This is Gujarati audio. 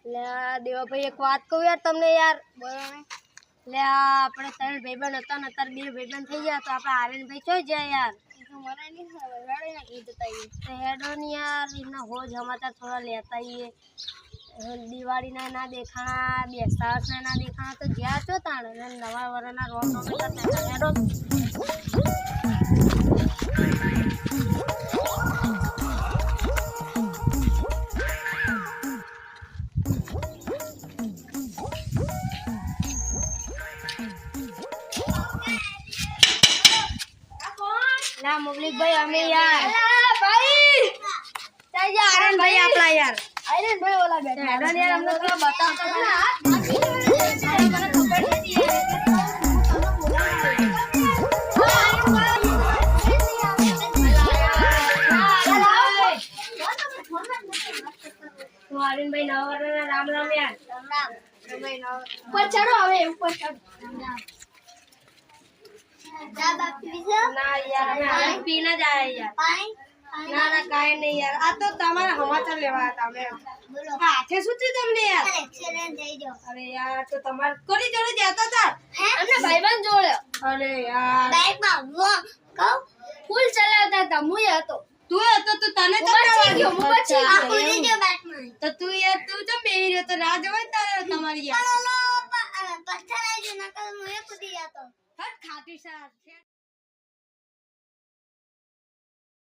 લે દેવા ભાઈ એક વાત કહું યાર તમને યાર બોલો ને લે આપણે ત્રણ ભાઈબંધ હતા ને અત્યારે બે ભાઈબંધ થઈ ગયા તો આપણે આર્યન ભાઈ ચોઈ જાય યાર મને નહીં ખબર હેડો ને કીધું તા હેડો ને યાર એના હોજ સમાચાર થોડા લેતા આવીએ દિવાળીના ના દેખાણા બેસતા ના દેખાણા તો જ્યાં છો તાણ નવા વરના રોડ કરતા હેડો ના મુબલીક ભાઈ અમે યાર ભાઈ ચાલ જા આર્યન ભાઈ આપલા યાર આર્યન ભાઈ ઓલા બેઠા હેડો યાર અમને થોડા બતાવતા મને ખબર નથી આર્યન ભાઈ નવરના રામ રામ યાર રામ રામ ભાઈ નવ ઉપર ચડો હવે ઉપર ચડ જા બાપી ના યાર અમે પીને જ આયા યાર પાણી ના ના કાઈ નહીં યાર આ તો તમારા સમાચાર લેવા હતા અમે બોલો હાથે શું થયું તમને યાર એક્સિડન્ટ થઈ ગયો અરે યાર તો તમાર કોની જોડે જતા હતા હે અમને ભાઈબંધ જોડે અરે યાર બાઈકમાં કહું ફૂલ ચલાવતા હતા હું હતો તું હતો તો તને તો ગયો હું બચી ગયો ઉડી ગયો બાઈકમાં તો તું યાર તું તો બેહી રહ્યો તો રાહ જોઈ તમારી યાર પથ્થર આવી ગયો નકર હું કૂદી જતો હટ ખાતી સાહેબ